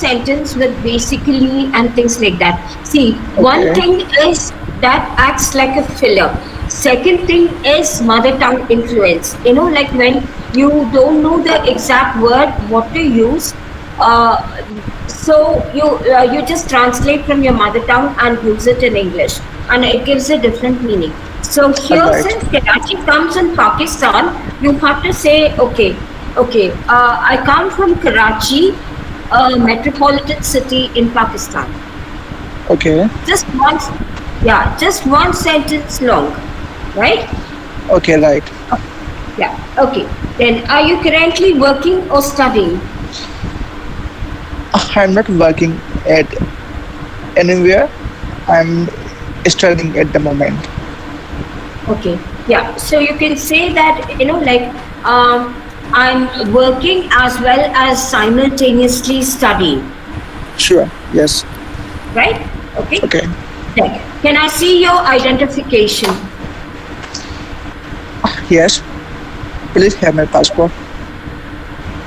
sentence with basically and things like that. See, one Okay. thing is that acts like a filler. Second thing is mother tongue influence. Like when you don't know the exact word, what to use, uh, so you just translate from your mother tongue and use it in English, and it gives a different meaning. So All here, right. since Karachi comes in Pakistan, you have to say, okay, I come from Karachi, a metropolitan city in Pakistan. Okay. Just one, yeah, just one sentence long, right? Okay. Right. Yeah, okay. Then, are you currently working or studying? I'm not working at anywhere. I'm studying at the moment. Okay, yeah. So you can say that, like, I'm working as well as simultaneously studying, Sure. Yes. right? Okay. Okay. Then, can I see your identification? Yes. Please have my passport.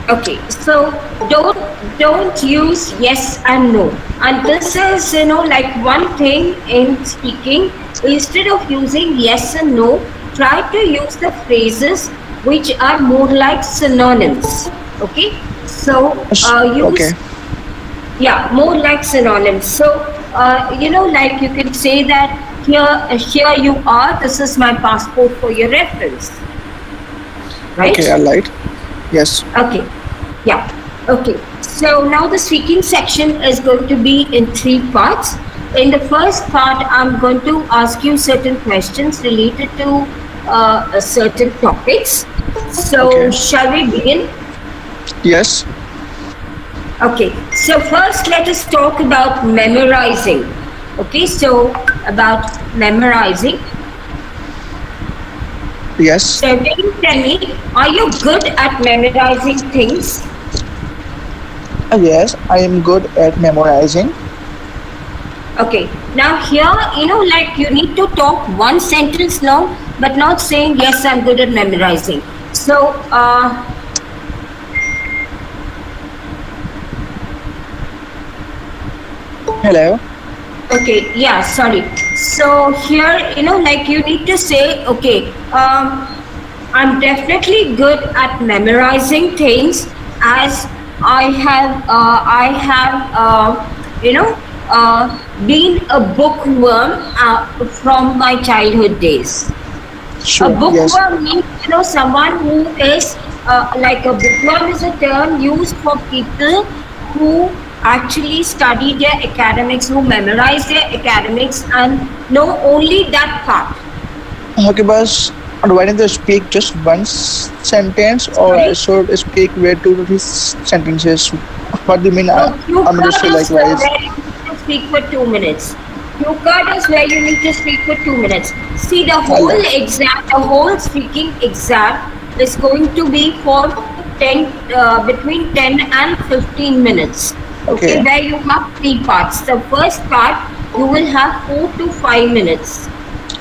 Okay, so don't use yes and no. And this is, like one thing in speaking. Instead of using yes and no, try to use the phrases which are more like synonyms. Okay, so use, Okay. yeah, more like synonyms. So like you can say that here you are. This is my passport for your reference, right? Okay. All right. Yes. Okay. Yeah. Okay. So now the speaking section is going to be in three parts. In the first part, I'm going to ask you certain questions related to certain topics. So Okay. shall we begin? Yes. Okay. So first, let us talk about memorizing. Okay. So about memorizing. Yes. So can you tell me, are you good at memorizing things? Yes. I am good at memorizing. Okay. Now here, like you need to talk one sentence long, but not saying yes, I'm good at memorizing. So, Hello. okay, yeah, sorry. So here, like you need to say, okay, I'm definitely good at memorizing things, as I have, been a bookworm from my childhood days. A Sure. Yes. bookworm means, someone who is, like a bookworm is a term used for people who actually study their academics, who memorize their academics and know only that part. Okay, boss. Do I need to speak just one sentence, or I Sorry. should speak way two to three sentences? What do you mean? No, cue I'm just card is likewise. where you need to speak for 2 minutes. Cue card is where you need to speak for 2 minutes. See, the All whole right. exam, the whole speaking exam is going to be for 10, between 10 and 15 minutes. Okay, Okay. where you have three parts. The first part, you will have 4 to 5 minutes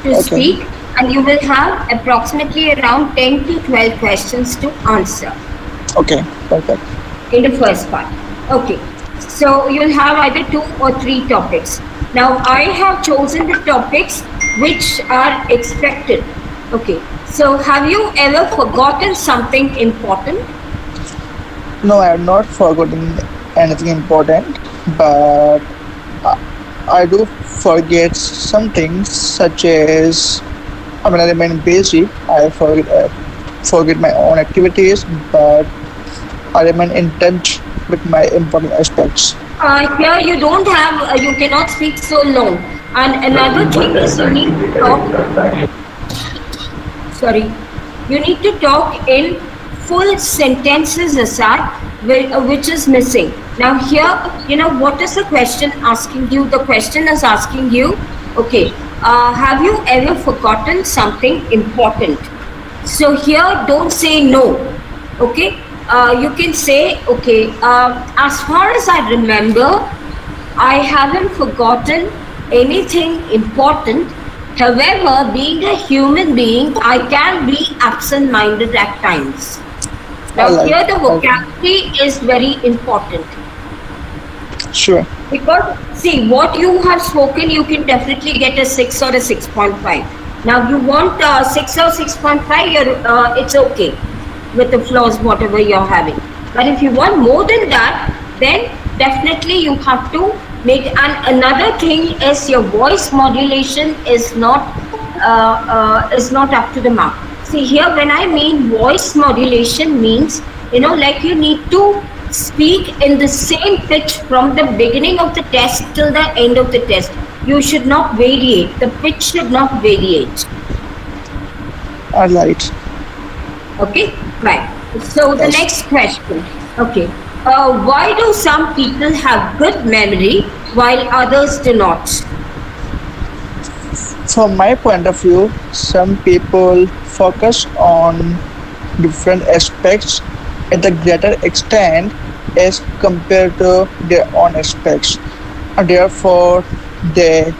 to Okay. speak, and you will have approximately around 10 to 12 questions to answer Okay. Perfect. in the first part. Okay, so you'll have either two or three topics. Now, I have chosen the topics which are expected. Okay, so have you ever forgotten something important? No, I have not forgotten anything important, but I I do forget some things, such as when I remain busy, forget my own activities, but I remain in touch with my important aspects. Here you don't have, you cannot speak so long. And another thing is you need to talk, sorry, you need to talk in full sentences, Asad, which is missing. Now here, what is the question asking you? The question is asking you, okay, have you ever forgotten something important? So here, don't say no. Okay, you can say, okay, as far as I remember, I haven't forgotten anything important. However, being a human being, I can be absent minded at times. All Now, right. here the Okay. vocabulary is very important. Sure. Because see, what you have spoken, you can definitely get a 6 or a 6.5. Now you want 6 or 6.5, it's okay with the flaws, whatever you're having. But if you want more than that, then definitely you have to make. And another thing is your voice modulation is not up to the mark. See here, when I mean voice modulation means, like you need to speak in the same pitch from the beginning of the test till the end of the test. You should not variate. The pitch should not variate. All right. Okay, right. So the Yes. next question. Okay, why do some people have good memory while others do not? From my point of view, some people focus on different aspects at a greater extent as compared to their own aspects. And therefore, they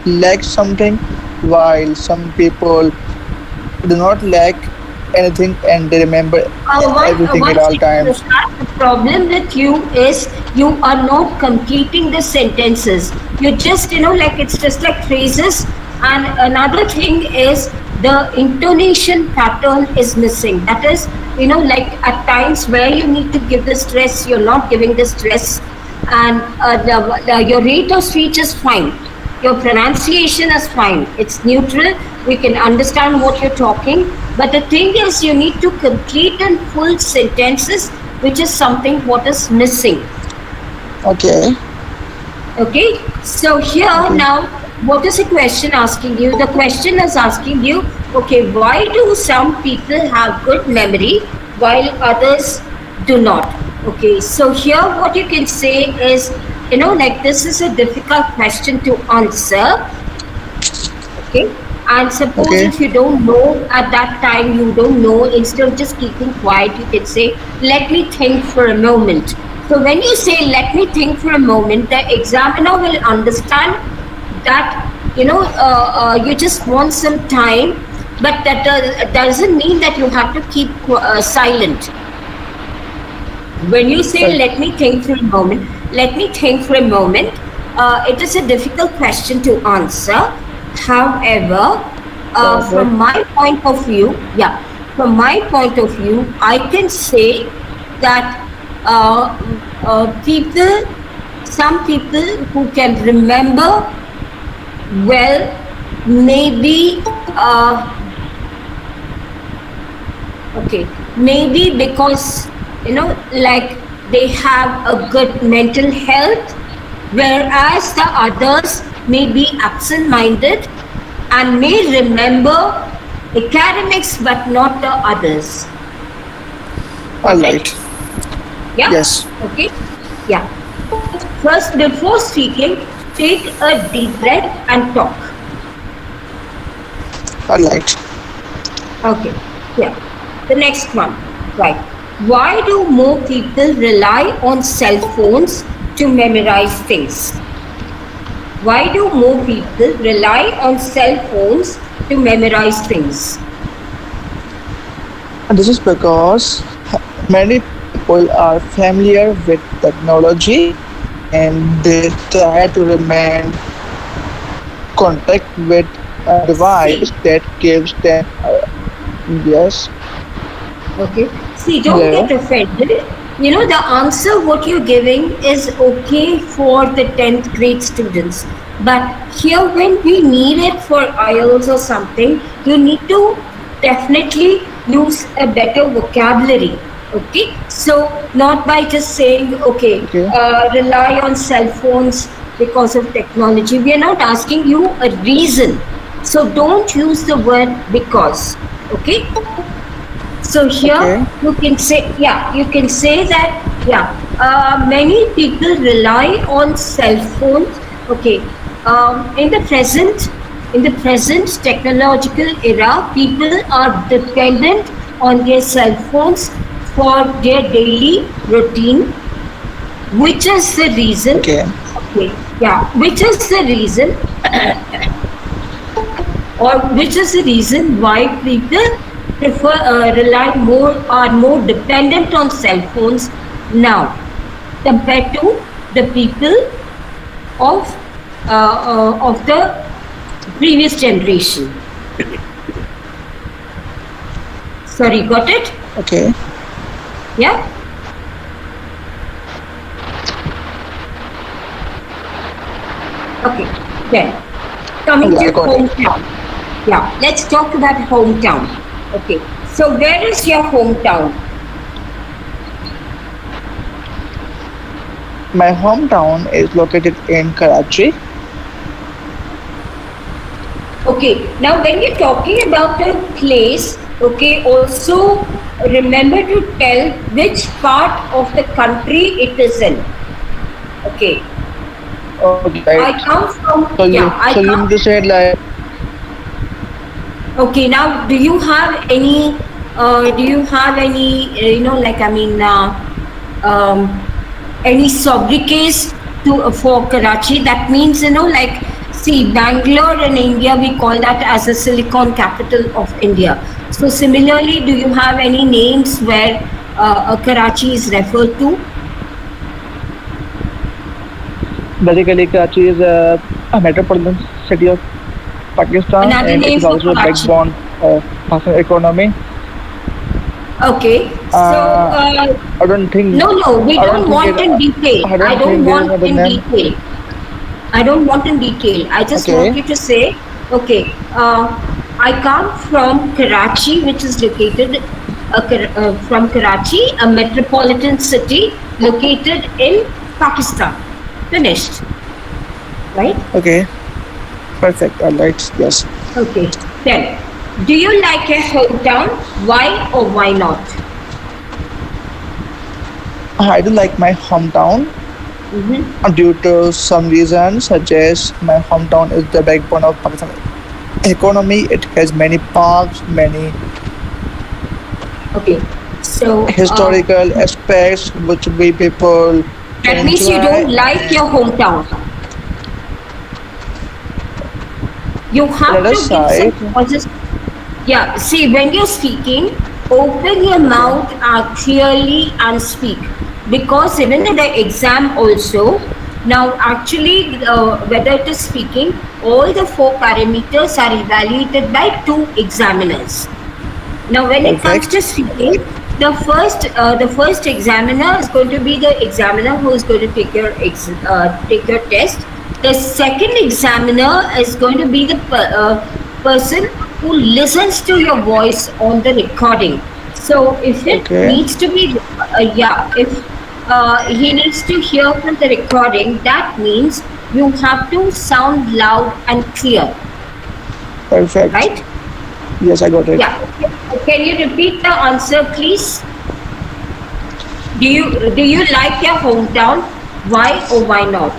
lack something, while some people do not lack anything and they remember everything at One all second, times. Tushar. The problem with you is you are not completing the sentences. You just, like it's just like phrases. And another thing is the intonation pattern is missing. That is, like at times where you need to give the stress, you're not giving the stress. And your rate of speech is fine. Your pronunciation is fine. It's neutral. We can understand what you're talking. But the thing is, you need to complete in full sentences, which is something what is missing. Okay. Okay. So here Okay. now, what is the question asking you? The question is asking you, okay, why do some people have good memory while others do not? Okay. So here, what you can say is, like this is a difficult question to answer. Okay. And suppose Okay. if you don't know at that time, you don't know, instead of just keeping quiet, you can say, let me think for a moment. So when you say, let me think for a moment, the examiner will understand that, you just want some time, but that doesn't mean that you have to keep silent. When you say, Right. let me think for a moment, let me think for a moment, it is a difficult question to answer. However, Perfect. from my point of view, yeah, from my point of view, I can say that some people who can remember well, maybe, okay, maybe because, like they have a good mental health, whereas the others may be absent minded and may remember academics but not the others. All Got it? right. Yeah? Yes. Okay? Yeah. First, before speaking, take a deep breath and talk. All right. Okay. Yeah. The next one. Right. Why do more people rely on cell phones to memorize things? Why do more people rely on cell phones to memorize things? And this is because many people are familiar with technology and they try to remain contact with a device See, that gives them yes. okay. See, don't Hello. get offended. The answer what you're giving is okay for the 10th grade students. But here, when we need it for Ielts or something, you need to definitely use a better vocabulary. Okay. So, not by just saying, okay, Okay. rely on cell phones because of technology. We are not asking you a reason. So, don't use the word because. Okay. So here Okay. you can say, yeah, you can say that, yeah, many people rely on cell phones. Okay, in the present technological era, people are dependent on their cell phones for their daily routine, which is the reason. Okay. Okay, yeah, which is the reason or which is the reason why people rely more are more dependent on cell phones now compared to the people of the previous generation. Sorry, got it? Okay. Yeah. Okay. Then coming Yeah, to I got it. hometown. Yeah, let's talk about hometown. Okay. So where is your hometown? My hometown is located in Karachi. Okay, now when you're talking about a place, okay, also remember to tell which part of the country it is in. Okay, Okay, right. I come from, So you yeah, I so you come. mean to say like Okay, now do you have any, like, I mean, um, any sobriquets for Karachi? That means, like, see, Bangalore in India, we call that as a silicon capital of India. So similarly, do you have any names where Karachi is referred to? basically Karachi is a metropolitan city of Pakistan, Another and it name is for also a Karachi. backbone of Pakistan economy. Okay, so Uh, I don't think no, we I don't don't think it want in detail. I I don't don't think there is want another in name. detail. I don't want in detail. I just want Okay. you to say, okay, I come from Karachi, which is located from Karachi, a metropolitan city located in Pakistan. Finished, right? Okay. Perfect. All right. Yes. Okay. Then, do you like your hometown? Why or why not? I do like my hometown Mm-hmm. due to some reasons, such as my hometown is the backbone of Pakistan economy. It has many parks, many Okay. So, historical aspects which we people can that means you enjoy. don't like And your hometown. You on the have other to give some side, pauses. Yeah, see, when you're speaking, open your okay, mouth clearly and speak. Because even in the exam, also, now actually, whether it is speaking, all the four parameters are evaluated by two examiners. Now, when it comes perfect. to speaking, the first examiner is going to be the examiner who is going to take your test. The second examiner is going to be the person who listens to your voice on the recording. So, if it Okay, needs to be, if he needs to hear from the recording, that means you have to sound loud and clear, perfect. right? Yes, I got it. Yeah. Can you repeat the answer, please? Do you like your hometown? Why or why not?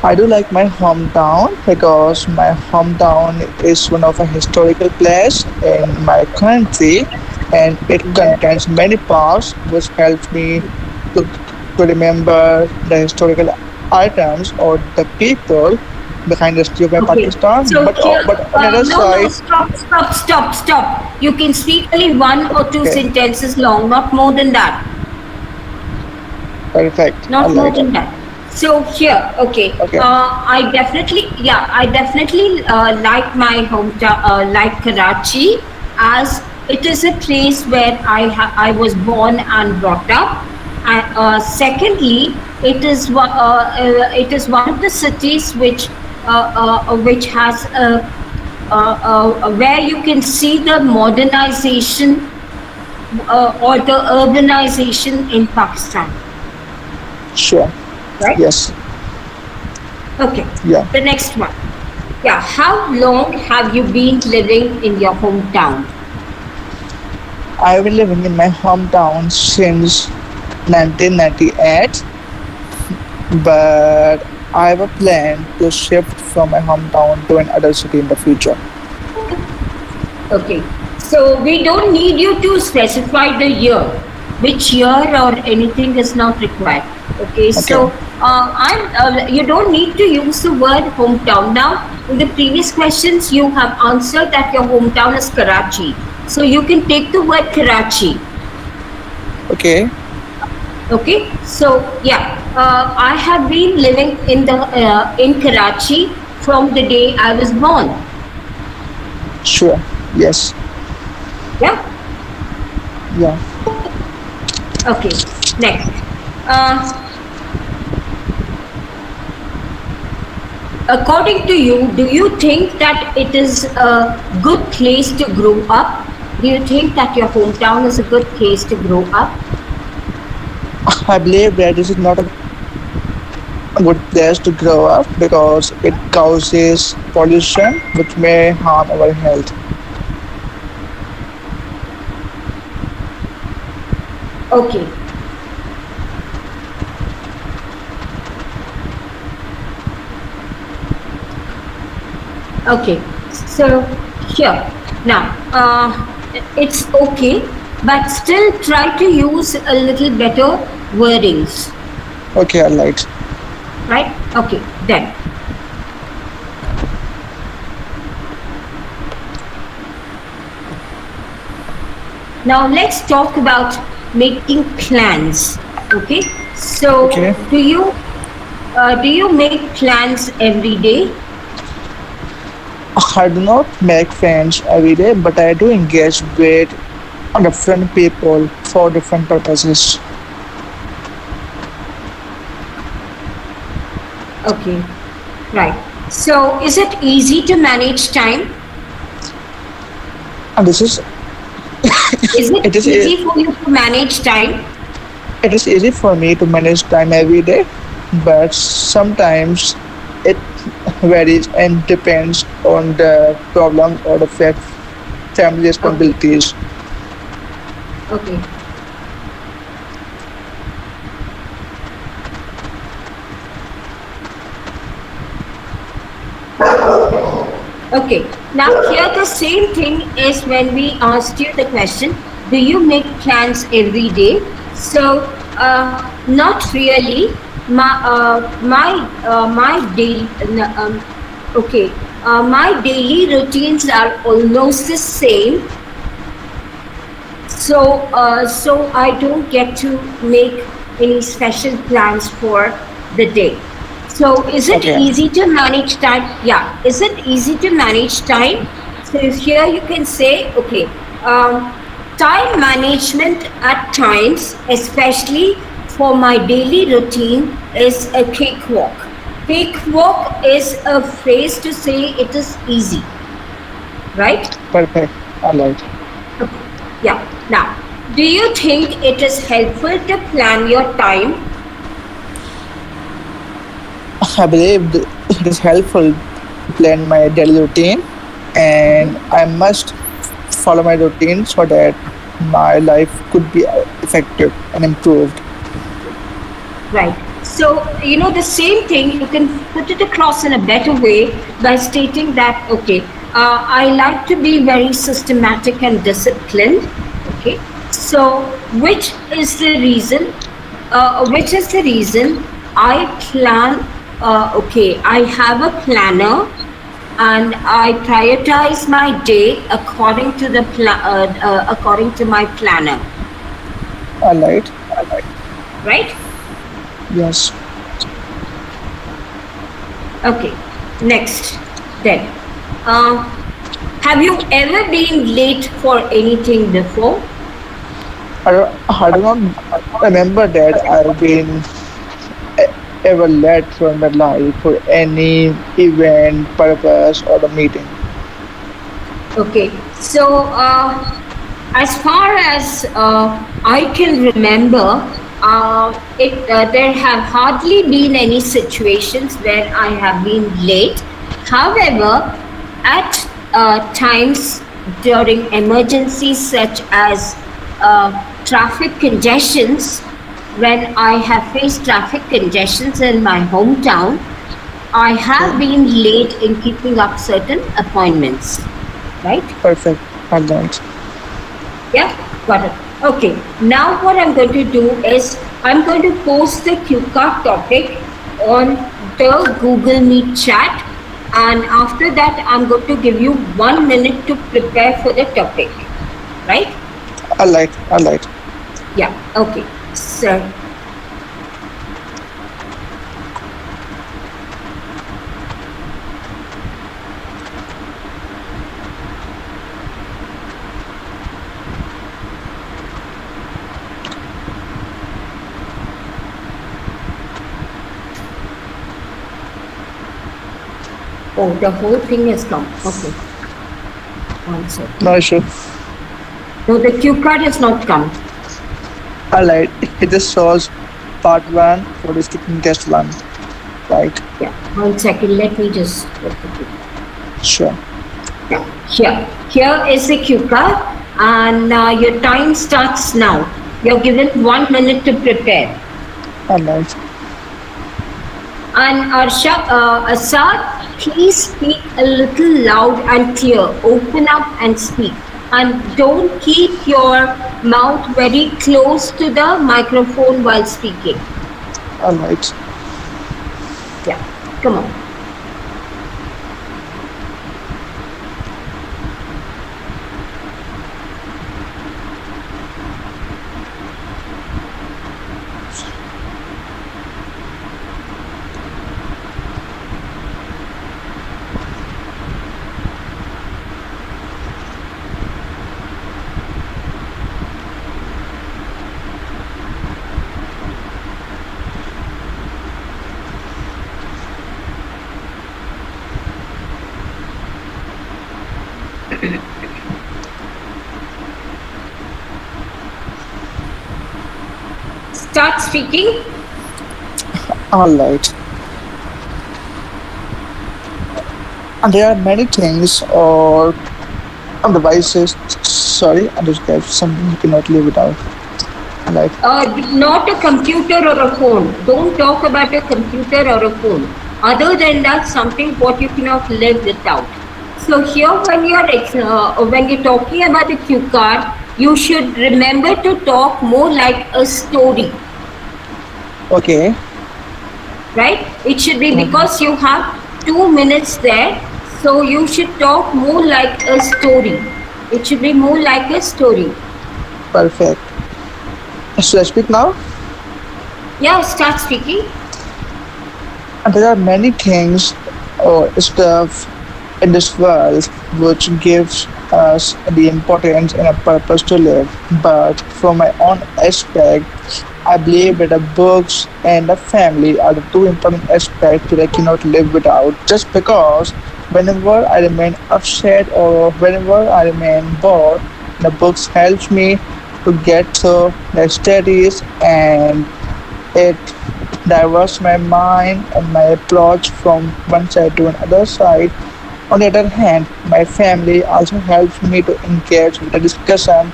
I do like my hometown because my hometown is one of a historical place in my country, and it Yeah. contains many parks which helps me to, to remember the historical items or the people behind the history of my Okay. Pakistan. So here, But on the other no, side, stop. You can speak only one or two okay, sentences long, not more than that. perfect. I Not more like it. than that. So here, okay, Okay, I definitely like my hometown, like Karachi, as it is a place where I was born and brought up. And secondly, it is one of the cities which has where you can see the modernization or the urbanization in Pakistan, sure. right? Yes, Okay, yeah. the next one. Yeah, how long have you been living in your hometown? I've been living in my hometown since 1998, but I have a plan to shift from my hometown to another city in the future. Okay, so we don't need you to specify the year, which year or anything is not required. Okay, Okay, so you don't need to use the word hometown. Now, in the previous questions, you have answered that your hometown is Karachi. So you can take the word Karachi. okay, Okay, so yeah, I have been living in Karachi from the day I was born. Sure. Yes. Yeah. Yeah. Okay. Next. Uh, According to you, do you think that it is a good place to grow up? Do you think that your hometown is a good place to grow up? I believe that this is not a good place to grow up because it causes pollution which may harm our health. Okay. Okay. So here now, it's okay, but still try to use a little better wordings, Okay, alright. right? Okay. Then now let's talk about making plans. Okay. So Okay. do you make plans every day? I do not make friends every day, but I do engage with different people for different purposes. Okay. Right. So is it easy to manage time? And this is Is it it is easy for you to manage time? it is easy for me to manage time every day, but sometimes it varies and depends on the problems or the family Okay. responsibilities. Okay. Okay. Now here the same thing is when we asked you the question, do you make plans every day? So not really. My daily okay. My daily routines are almost the same. So I don't get to make any special plans for the day. So is it Okay, easy to manage time? Yeah, is it easy to manage time? So here you can say, okay, time management at times, especially for my daily routine, is a cakewalk. Cakewalk is a phrase to say it is easy, right? perfect. All right. Okay. Yeah. Now, do you think it is helpful to plan your time? I believe it is helpful to plan my daily routine, and I must follow my routine so that my life could be effective and improved. Right. So, the same thing, you can put it across in a better way by stating that, okay, I like to be very systematic and disciplined. Okay. So, which is the reason I plan, okay, I have a planner and I prioritize my day according to my planner, All right. right? Yes. Okay, next. Then, uh, have you ever been late for anything before? I do not remember that I've been e- ever late for my life for any event, purpose, or the meeting. Okay, so as far as I can remember, there have hardly been any situations where I have been late. However, at times during emergencies such as traffic congestions, when I have faced traffic congestions in my hometown, I Okay. have been late in keeping up certain appointments, right? Perfect. All right. Yeah, got it. Okay, now what I'm going to do is I'm going to post the Q card topic on the Google Meet chat, and after that, I'm going to give you 1 minute to prepare for the topic, right? All right. All right. Yeah, okay. So Oh, the whole thing has come. Okay, one second. No issue. No, the cue card has not come. Alright, it just shows part 1 for the speaking test 1. Right, Yeah, one second. Let me just get the cue. sure. Yeah, here is the cue card, and your time starts now. You're given 1 minute to prepare. Alright, And Asad, please speak a little loud and clear. Open up and speak. And don't keep your mouth very close to the microphone while speaking. alright. Yeah, come on. Start speaking. Alright. And there are many things or devices. Sorry, I just got something you cannot live without. Like, Not a computer or a phone. Don't talk about a computer or a phone. Other than that, something what you cannot live without. So here, when you're talking about the cue card, you should remember to talk more like a story, okay, right? It should be because you have 2 minutes there, so you should talk more like a story. It should be more like a story. perfect. Should I speak now? Yeah, start speaking. And there are many things or stuff in this world which gives us the importance and a purpose to live. But from my own aspect, I believe that the books and the family are the two important aspects that I cannot live without. Just because whenever I remain upset or whenever I remain bored, the books helps me to get through the studies, and it diverts my mind and my approach from one side to another side. On the other hand, my family also helps me to engage with a discussion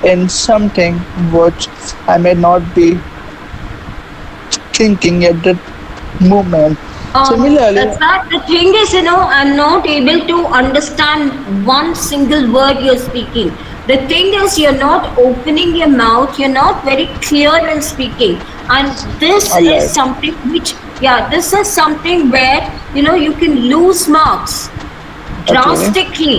in something which I may not be thinking at that moment. Similarly, That's that. The thing is, I'm not able to understand one single word you're speaking. The thing is, you're not opening your mouth, you're not very clear in speaking. And this is alright, something which, yeah, this is something where, you can lose marks okay, drastically.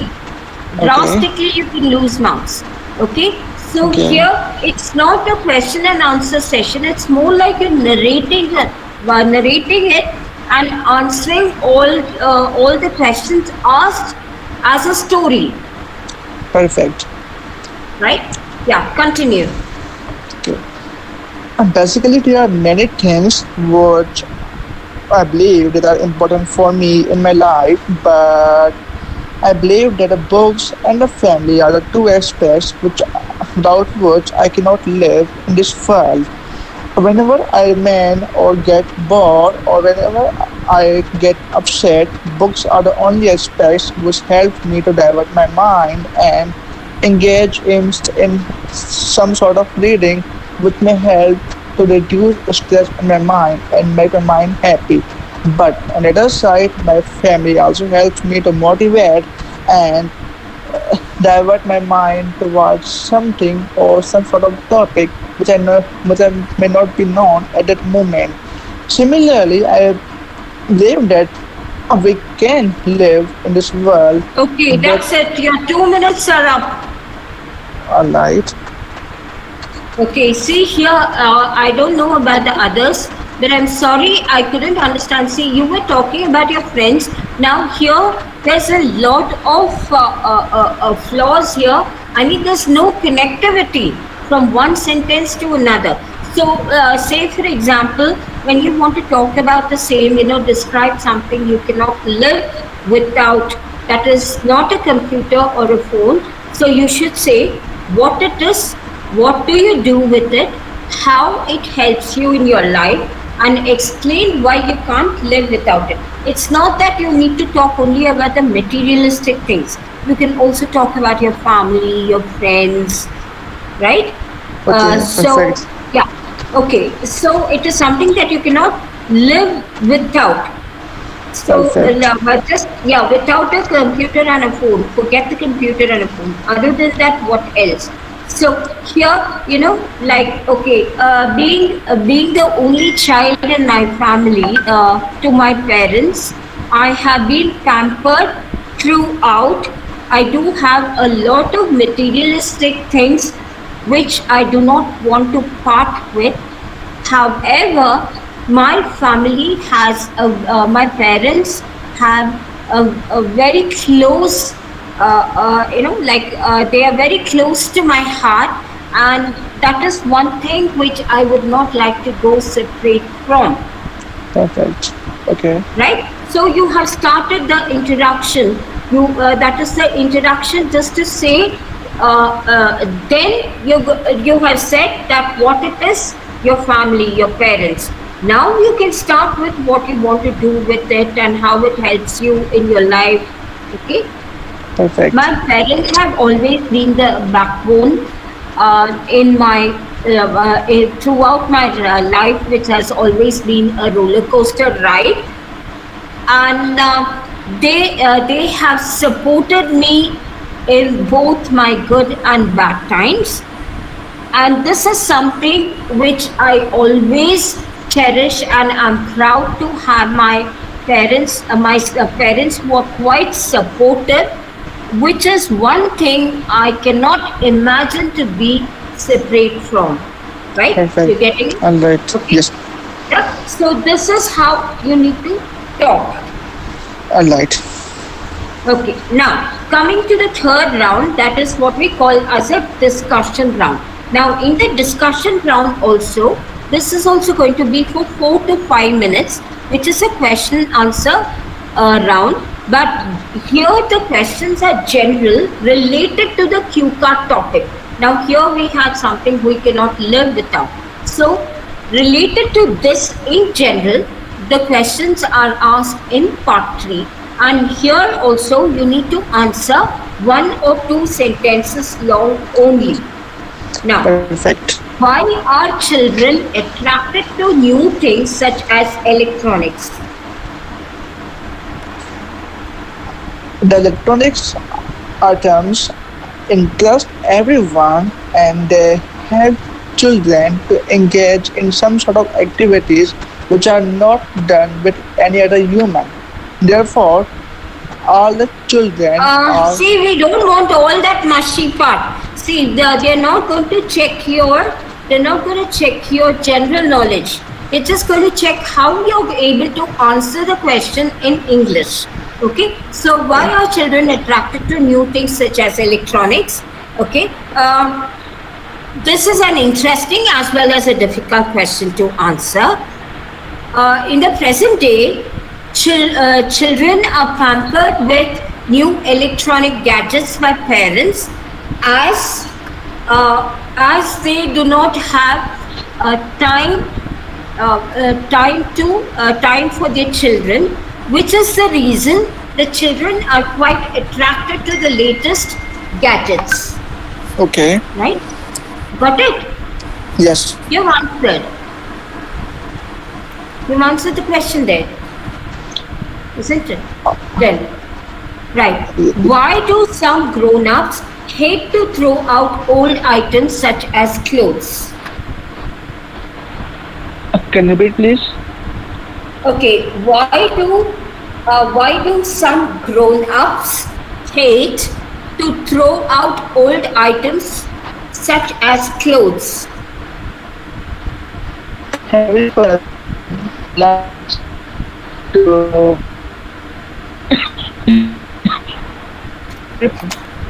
okay, Drastically, you can lose marks. Okay? So okay, here, it's not a question and answer session, it's more like you're narrating it and answering all the questions asked as a story, perfect. right? Yeah, continue. Okay. And basically, there are many things which I believe that are important for me in my life, but I believe that the books and the family are the two aspects which without which I cannot live in this world. Whenever I remain or get bored or whenever I get upset, books are the only aspects which help me to divert my mind and engage in some sort of reading which may help to reduce the stress in my mind and make my mind happy. But on the other side, my family also helps me to motivate and divert my mind towards something or some sort of topic which I may not be known at that moment. Similarly, I believe that we can live in this world Okay, with that's it. Your 2 minutes are up. a light. Okay, see here, I don't know about the others, but I'm sorry I couldn't understand. See, you were talking about your friends. Now here, there's a lot of flaws here. I mean, there's no connectivity from one sentence to another. So, say for example, when you want to talk about the same, describe something you cannot live without, that is not a computer or a phone. So you should say what it is, what do you do with it, how it helps you in your life, and explain why you can't live without it. It's not that you need to talk only about the materialistic things. You can also talk about your family, your friends, right? Okay, So, perfect. yeah, okay. So it is something that you cannot live without. So, Perfect. no, but just, yeah, without a computer and a phone, forget the computer and a phone. Other than that, what else? So here, like, okay, being the only child in my family, to my parents, I have been pampered throughout. I do have a lot of materialistic things which I do not want to part with. However, my family has my parents have a very close, they are very close to my heart, and that is one thing which I would not like to go separate from. Perfect. Okay. Right? So you have started the introduction. That is the introduction, just to say. Then you have said that what it is, your family, your parents. Now you can start with what you want to do with it and how it helps you in your life. Okay. Perfect. My parents have always been the backbone in my throughout my life, which has always been a roller coaster ride, and they have supported me in both my good and bad times, and this is something which I always cherish, and I'm proud to have my parents. My parents were quite supportive, which is one thing I cannot imagine to be separate from. Right? Perfect. You getting it? All right. Okay. Yes. Yeah. So this is how you need to talk. All right. Okay, now coming to the third round, that is what we call as a discussion round. Now, in the discussion round, also, this is also going to be for 4 to 5 minutes, which is a question answer round. But here the questions are general, related to the Q card topic. Now, here we have something we cannot live without. So, related to this in general, the questions are asked in part 3, and here also you need to answer 1 or 2 sentences long only. Now, Perfect. why are children attracted to new things such as electronics? The electronics items interest everyone, and they help children to engage in some sort of activities which are not done with any other human. Therefore, all the children are See, we don't want all that mushy part. See, they're not going to check they're not going to check your general knowledge. They're just going to check how you're able to answer the question in English. Okay, so why okay. are children attracted to new things such as electronics? Okay, this is an interesting as well as a difficult question to answer. In the present day, children are pampered with new electronic gadgets by parents, as they do not have time time for their children, which is the reason the children are quite attracted to the latest gadgets. Okay. Right? Got it? Yes. You've answered. You've answered the question there, isn't it? Then, right. Why do some grown-ups hate to throw out old items such as clothes? Can you repeat, please? Okay, why do some grown-ups hate to throw out old items such as clothes? Every person likes to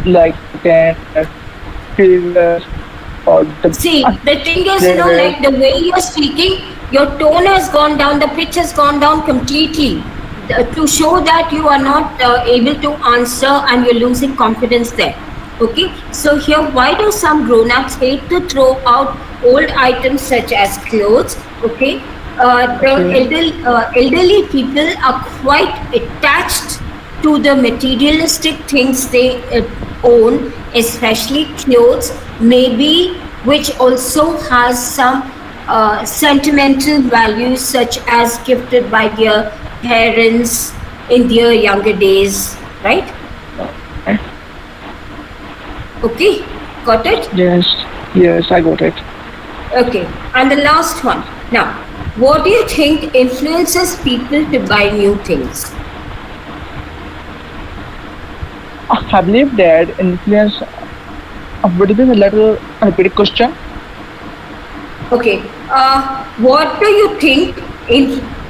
like previous or See, the thing is, the like the way you're speaking, your tone has gone down, the pitch has gone down completely. to show that you are not able to answer and you're losing confidence there. Okay, so here, why do some grown-ups hate to throw out old items such as clothes? Okay, the Okay. elderly people are quite attached to the materialistic things they own, especially clothes, maybe, which also has some sentimental values, such as gifted by their parents in their younger days, right? Okay, got it? Yes. Yes, I got it. Okay, and the last one. Now, what do you think influences people to buy new things? I believe that influence. What is the letter? Repeat question. Okay, what do you think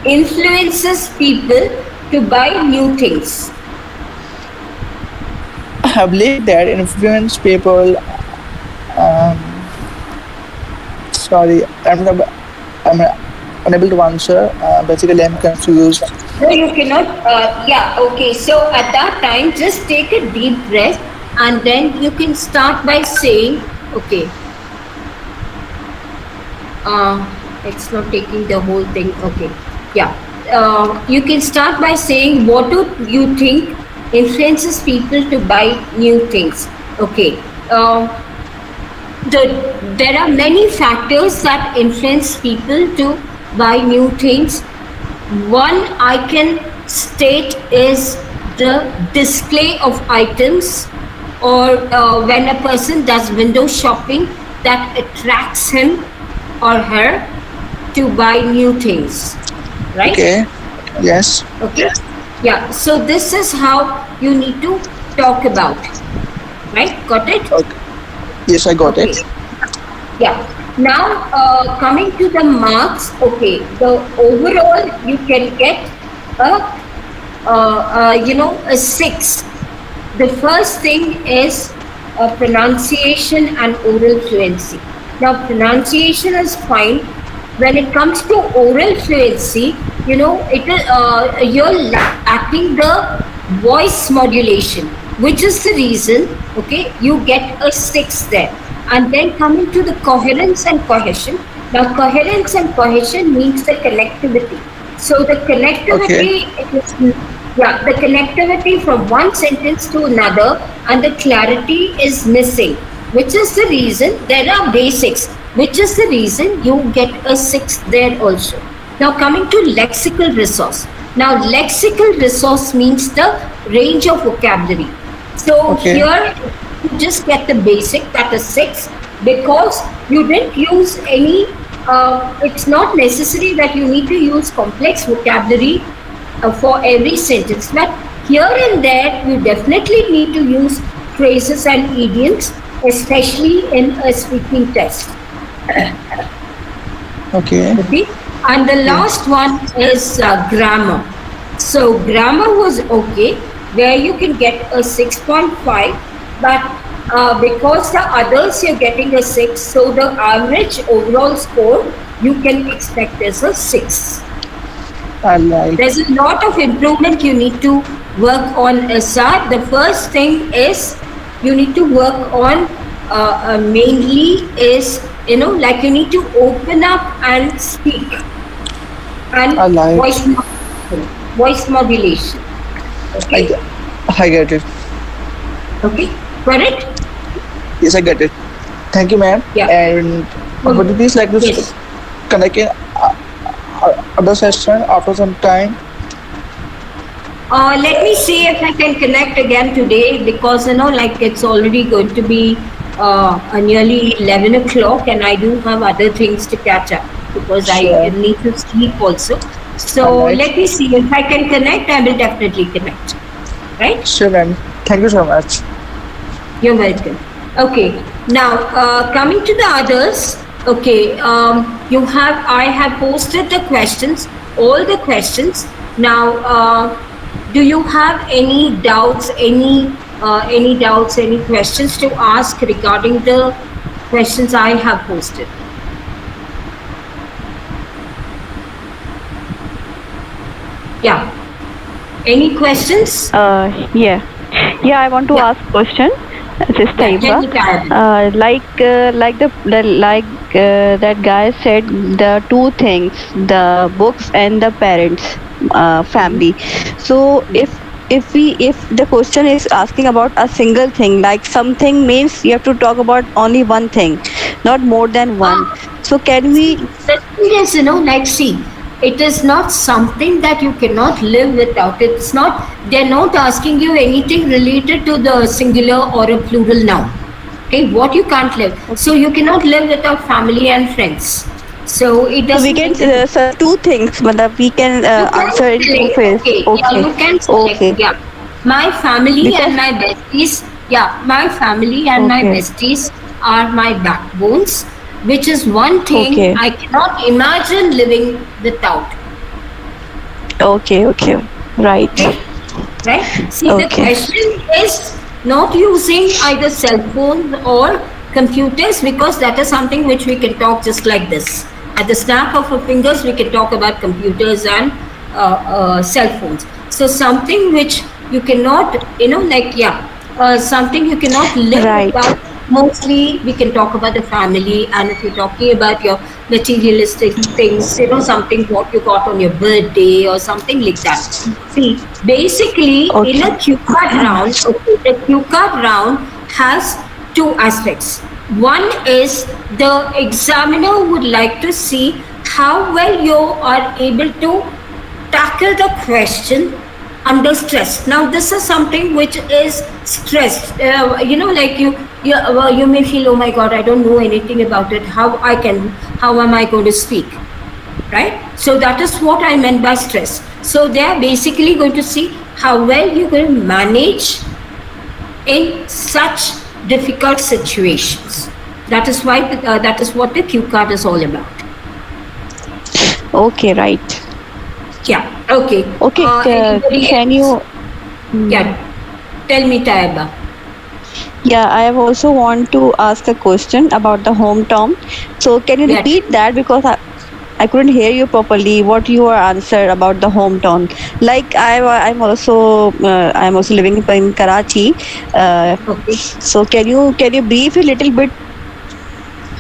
influences people to buy new things? I believe that influence people. Um, Sorry, I'm unable to answer. Basically, I'm confused. No, you cannot. Yeah, okay. So at that time, just take a deep breath and then you can start by saying, okay, it's not taking the whole thing. Okay, yeah. You can start by saying, what do you think influences people to buy new things? Okay. Uh, there are many factors that influence people to buy new things. One I can state is the display of items, or when a person does window shopping, that attracts him or her to buy new things, right? Okay. Yes. Okay. Yeah. So this is how you need to talk about, right? Got it? Okay. Yes, I got Okay. it. Yeah. Now, coming to the marks, okay, the overall you can get a, a 6. The first thing is pronunciation and oral fluency. Now, pronunciation is fine. When it comes to oral fluency, it is you're lacking the voice modulation, which is the reason. Okay, you get a 6 there. And then coming to the coherence and cohesion. Now, coherence and cohesion means the connectivity. So the Okay. connectivity is, yeah, the connectivity from one sentence to another, and the clarity is missing, which is the reason there are basics, which is the reason you get a 6 there also. Now, coming to lexical resource. Now, lexical resource means the range of vocabulary. So Okay. here you just get the basic, that is 6, because you didn't use any. It's not necessary that you need to use complex vocabulary for every sentence, but here and there you definitely need to use phrases and idioms, especially in a speaking test. Okay. Okay, and the Yeah. last one is grammar. So grammar was okay, where you can get a 6.5, but because the others you're getting a 6, so the average overall score you can expect is a 6. I like. There's a lot of improvement you need to work on, SR. The first thing is you need to work on mainly is, like you need to open up and speak, and I like. voice modulation. I, Okay, ge- I get it. okay, correct? Yes, I get it. Thank you, ma'am. Yeah. And would you please like to Yes. connect in other session after some time? Let me see if I can connect again today, because like it's already going to be nearly 11 o'clock, and I do have other things to catch up because I Sure. need to sleep also. So All right. let me see if I can connect. I will definitely connect. Right? Sure, ma'am. Thank you so much. You're welcome. Okay. Now, coming to the others. Okay. I have posted the questions, all the questions. Now, do you have any doubts? Any doubts? Any questions to ask regarding the questions I have posted? Yeah. Any questions? Yeah. Yeah, I want to Yeah, ask question. This is yeah. Tell Taiba. me, Tayeb. Like that guy said the two things, the books and the parents, family. So if the question is asking about a single thing, like something means you have to talk about only one thing, not more than one. Ah, So can see, we? the thing is, like, see, it is not something that you cannot live without. It's not, they're not asking you anything related to the singular or a plural noun. Okay, what you can't live. So you cannot live without family and friends. So it So we doesn't can make a difference. select two things, matlab we can You can answer in two select, phase. okay, yeah, Okay, you can select, okay. yeah. My family and Because my besties, yeah, my family and my okay, besties are my backbones, which is one thing okay, I cannot imagine living without. okay, right, Okay, right? See, the okay, question is not using either cell phones or computers, because that is something which we can talk just like this. At the snap of our fingers, we can talk about computers and cell phones. So something which you cannot, like, yeah, something you cannot live right. without. Mostly, we can talk about the family, and if you're talking about your materialistic things, something what you got on your birthday or something like that. See, basically, in Okay, a cue card round, okay, the cue card round has two aspects. One is the examiner would like to see how well you are able to tackle the question under stress. Now, this is something which is stressed. Like you may feel, oh my God, I don't know anything about it. How am I going to speak? Right? So that is what I meant by stress. So they are basically going to see how well you will manage in such difficult situations. That is why that is what the cue card is all about. okay, right. Yeah. Okay. Okay, Anybody can else? you? Yeah. Tell me, Taiba. Yeah, I have also want to ask a question about the hometown. So can you Yeah. repeat that because I couldn't hear you properly. What your answer about the hometown? Like I'm also living in Karachi. Okay. So can you brief a little bit?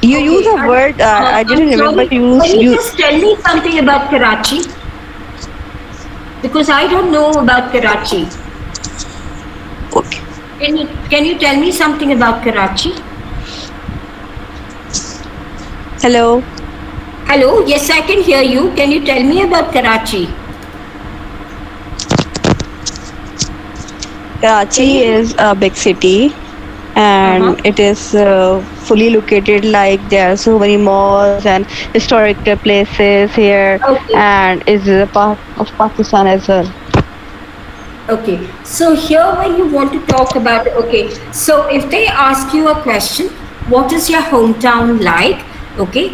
You use Okay. a word I I'm didn't remember sorry. to use. Can you You just tell me something about Karachi? Because I don't know about Karachi. okay? Can you tell me something about Karachi? Hello. Hello. Yes, I can hear you. Can you tell me about Karachi? Can Karachi you? is a big city Uh huh. and it is fully located, like there are so many malls and historical places here, Okay. and is a part of Pakistan as well. Okay, so here when you want to talk about, okay, so if they ask you a question, what is your hometown like? Okay,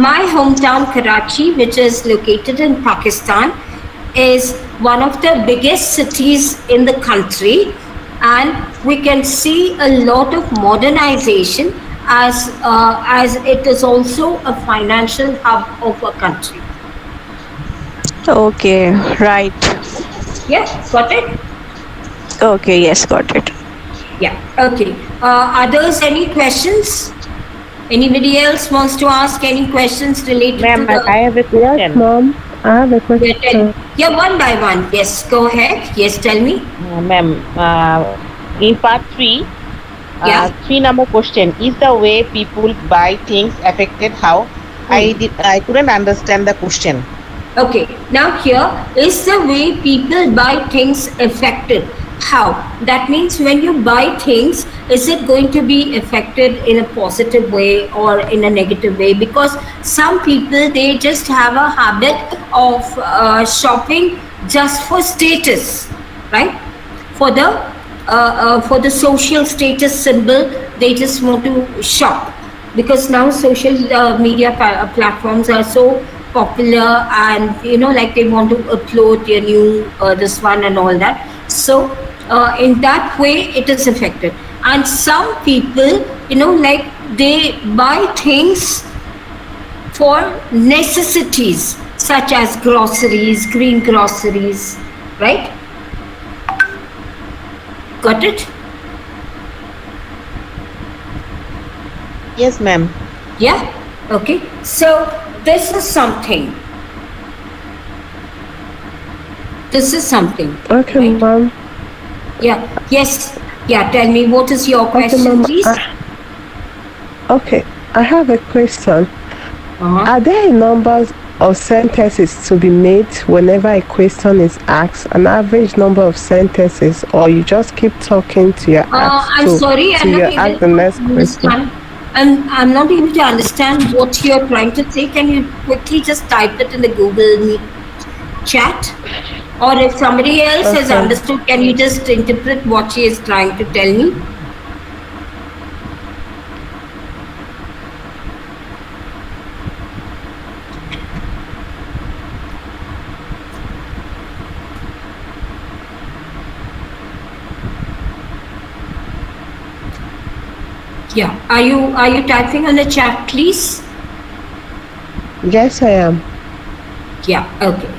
my hometown, Karachi, which is located in Pakistan, is one of the biggest cities in the country, and we can see a lot of modernization as it is also a financial hub of a country. Okay, right. Yeah, got it? Okay, yes, got it. Yeah. Okay. Others, any questions? Anybody else wants to ask any questions related to Ma'am, the? I have a Yes, question. mom. I have a Yeah, tell, question. yeah, one by one. Yes, go ahead. Yes, tell me. Ma'am, in part 3, Yeah. 3 number question, is the way people buy things affected how? Hmm. I couldn't understand the question. Okay. Now here is the way people buy things affected. How? That means when you buy things, is it going to be affected in a positive way or in a negative way? Because some people, they just have a habit of shopping just for status, right? For the social status symbol, they just want to shop, because now social media platforms are so popular, and like they want to upload their new this one and all that. So in that way it is affected. And some people, like, they buy things for necessities such as groceries, green groceries, right? Got it? Yes, ma'am. Yeah? Okay. So this is something. This is something, Okay, right? ma'am. Yeah. Yes. Yeah. Tell me, what is your Okay, question, ma'am. please? Okay, I have a question. Uh-huh. Are there numbers of sentences to be made whenever a question is asked? An average number of sentences, or you just keep talking to your ask I'm sorry, to I'm not your able ask the to next question? understand. I'm not able to understand what you're trying to say. Can you quickly just type it in the Google Meet chat? Or if somebody else has Okay. understood, can you just interpret what she is trying to tell me? Yeah. Are you typing on the chat, please? Yes, I am. Yeah. Okay.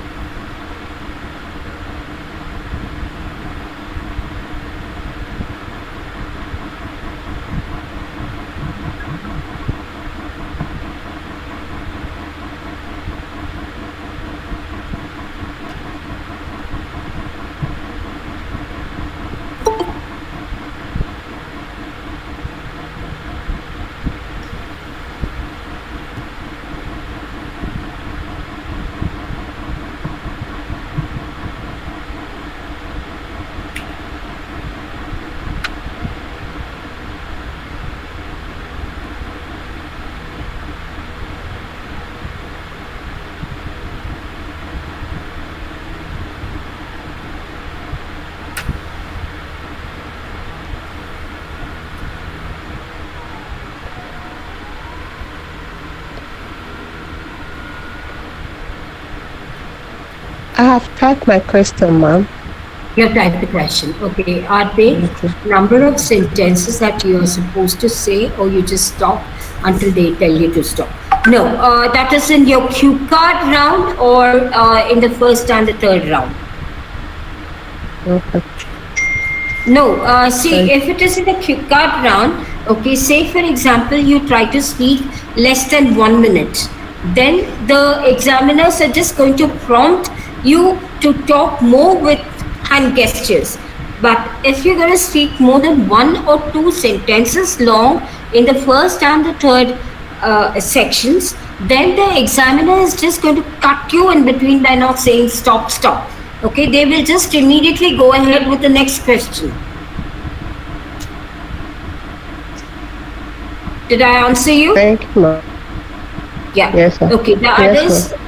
I have typed my question, ma'am. You type the question. Okay. Are they Okay. number of sentences that you are supposed to say, or you just stop until they tell you to stop? No. That is in your cue card round, or in the first and the third round. Okay. No, see, Thank if it is in the cue card round, okay, say for example, you try to speak less than 1 minute, then the examiners are just going to prompt you to talk more with hand gestures. But if you're going to speak more than one or two sentences long in the first and the third sections, then the examiner is just going to cut you in between by not saying stop, stop. Okay, they will just immediately go ahead with the next question. Did I answer you? Thank you, ma'am. Yeah. Yes, sir. Okay, the Yes, others. ma'am.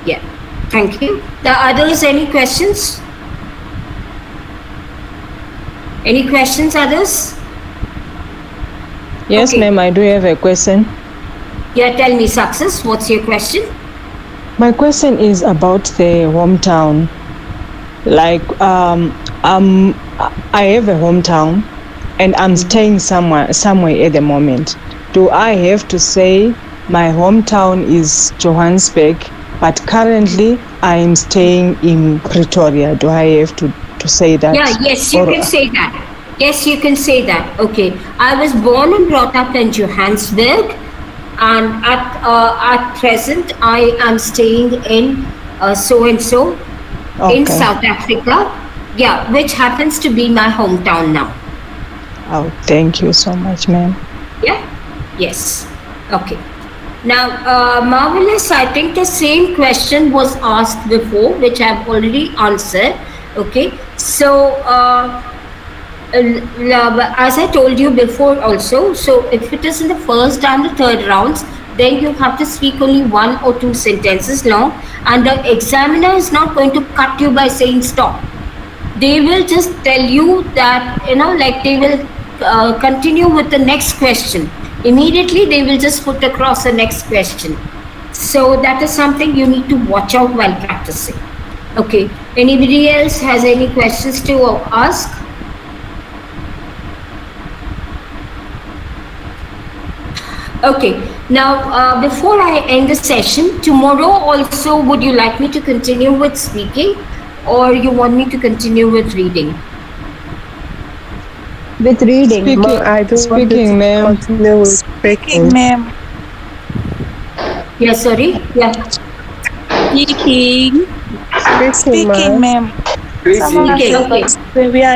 Yeah, thank you. The others, any questions? Any questions, others? Yes, Okay. ma'am, I do have a question. Yeah, tell me, Success, what's your question? My question is about the hometown. Like, I have a hometown, and I'm staying somewhere at the moment. Do I have to say my hometown is Johannesburg, but currently I am staying in Pretoria? Do I have to say that? Yeah, yes, you Or- can say that. Yes, you can say that. Okay. I was born and brought up in Johannesburg, and at present I am staying in so and so in Okay. South Africa. Yeah, which happens to be my hometown now. Oh, thank you so much, ma'am. Yeah? Yes. Okay. Now, Marvelous, I think the same question was asked before, which I've already answered. Okay. So, as I told you before also, so if it is in the first and the third rounds, then you have to speak only one or two sentences long, and the examiner is not going to cut you by saying stop. They will just tell you that, like they will continue with the next question. Immediately, they will just put across the next question. So that is something you need to watch out while practicing. Okay. Anybody else has any questions to ask? Okay. Now, before I end the session, tomorrow also, would you like me to continue with speaking? or you want me to continue with reading? With reading. Speaking, I don't want you speaking, to ma'am. continue with Speaking, speaking. ma'am. Yeah, sorry. Yeah. Speaking. Speaking, Speaking, ma'am. ma'am. Someone Speaking. said, Okay. but we are